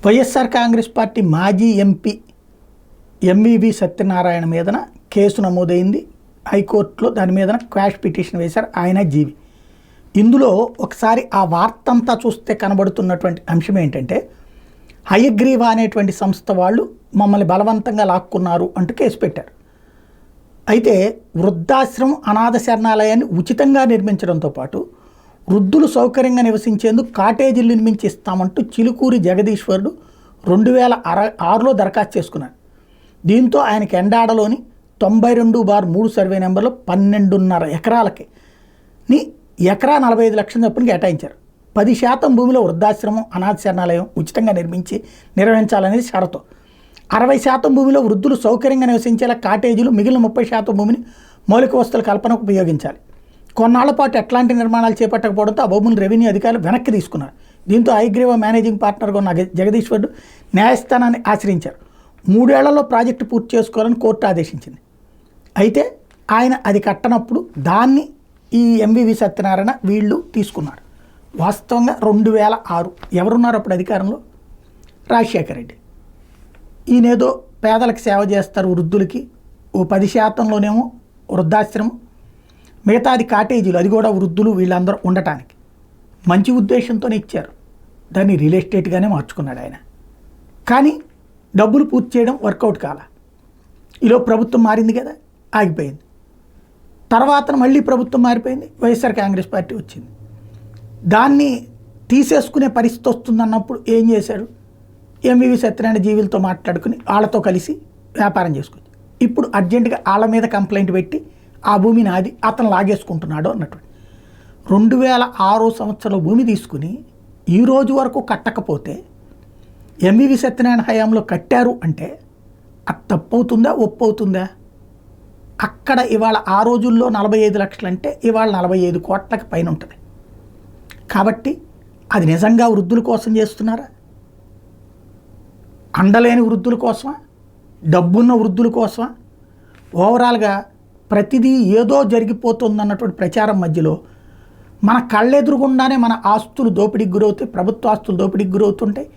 YSR Congress party మాజీ MP MVV Satyanarayana మీదన case నమోదైంది హైకోర్టులో. దాని మీదన క్వాష్ పిటిషన్ వేశారు ఆయన జీవి. ఇందులో ఒకసారి ఆ వార్త అంతా చూస్తే కనబడుతున్నటువంటి అంశం ఏంటంటే, హయగ్రీవ అనేటువంటి సంస్థ వాళ్ళు మమ్మల్ని బలవంతంగా లాక్కున్నారు అంటూ కేసు పెట్టారు. అయితే వృద్ధాశ్రమం అనాథ శరణాలయాన్ని ఉచితంగా నిర్మించడంతో పాటు వృద్ధులు సౌకర్యంగా నివసించేందుకు కాటేజీలు నిర్మించి ఇస్తామంటూ చిలుకూరి జగదీశ్వరుడు 2006లో దరఖాస్తు చేసుకున్నాడు. దీంతో ఆయనకి ఎండాడలోని 92/3 సర్వే నెంబర్లో 12.5 ఎకరాలకి ఎకరా 45 లక్షల చొప్పున కేటాయించారు. 10% భూమిలో వృద్ధాశ్రమం అనాథ శరణాలయం ఉచితంగా నిర్వహించాలనేది షరతు. 60% భూమిలో వృద్ధులు సౌకర్యంగా నివసించేలా కాటేజీలు, మిగిలిన 30% భూమిని మౌలిక వసతుల కల్పనకు ఉపయోగించాలి. కొన్నాళ్ల పాటు ఎట్లాంటి నిర్మాణాలు చేపట్టకపోవడంతో ఆ భూములను రెవెన్యూ అధికారులు వెనక్కి తీసుకున్నారు. దీంతో హయగ్రీవ మేనేజింగ్ పార్ట్నర్గా ఉన్న జగదీశ్వరుడు న్యాయస్థానాన్ని ఆశ్రయించారు. 3 ఏళ్లలో ప్రాజెక్టు పూర్తి చేసుకోవాలని కోర్టు ఆదేశించింది. అయితే ఆయన అది కట్టనప్పుడు దాన్ని ఈ ఎంవివి సత్యనారాయణ వీళ్ళు తీసుకున్నారు. వాస్తవంగా 2006 ఎవరున్నారు అప్పుడు అధికారంలో? రాజశేఖర రెడ్డి. ఈయనేదో పేదలకు సేవ చేస్తారు, వృద్ధులకి ఓ 10%లోనేమో వృద్ధాశ్రమం, మిగతాది కాటేజీలు, అది కూడా వృద్ధులు వీళ్ళందరూ ఉండటానికి మంచి ఉద్దేశంతోనే ఇచ్చారు. దాన్ని రియల్ ఎస్టేట్గానే మార్చుకున్నాడు ఆయన. కానీ డబ్బులు పూర్తి చేయడం వర్కౌట్ కాల. ఈలో ప్రభుత్వం మారింది కదా, ఆగిపోయింది. తర్వాత మళ్ళీ ప్రభుత్వం మారిపోయింది, వైఎస్ఆర్ కాంగ్రెస్ పార్టీ వచ్చింది. దాన్ని తీసేసుకునే పరిస్థితి వస్తుందన్నప్పుడు ఏం చేశాడు? ఎంవివి సత్యనారాయణ జీవులతో మాట్లాడుకుని వాళ్ళతో కలిసి వ్యాపారం చేసుకోవచ్చు. ఇప్పుడు అర్జెంటుగా వాళ్ళ మీద కంప్లైంట్ పెట్టి ఆ భూమి నాది, అతను లాగేసుకుంటున్నాడు అన్నటువంటి 2006 సంవత్సరంలో భూమి తీసుకుని ఈ రోజు వరకు కట్టకపోతే ఎంవివి సత్యనారాయణ హయాంలో కట్టారు అంటే అది తప్పు అవుతుందా, ఒప్పు అవుతుందా? అక్కడ ఇవాళ ఆ రోజుల్లో 45 లక్షలు అంటే ఇవాళ 45 కోట్లకి పైన ఉంటుంది. కాబట్టి అది నిజంగా వృద్ధుల కోసం చేస్తున్నారా? అండలేని వృద్ధుల కోసమా? డబ్బున్న వృద్ధుల కోసమా? ఓవరాల్గా ప్రతిదీ ఏదో జరిగిపోతుందన్నటువంటి ప్రచారం మధ్యలో మన కళ్ళెదురుగుండానే మన ఆస్తులు దోపిడీకి గురవుతాయి, ప్రభుత్వ ఆస్తులు దోపిడీకి గురవుతుంటాయి.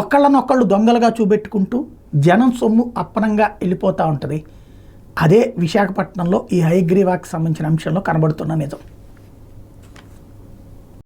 ఒకళ్ళనొకళ్ళు దొంగలుగా చూపెట్టుకుంటూ జనం సొమ్ము అప్పనంగా వెళ్ళిపోతూ ఉంటుంది. అదే విశాఖపట్నంలో ఈ హయగ్రీవాకి సంబంధించిన అంశంలో కనబడుతున్న నిజం.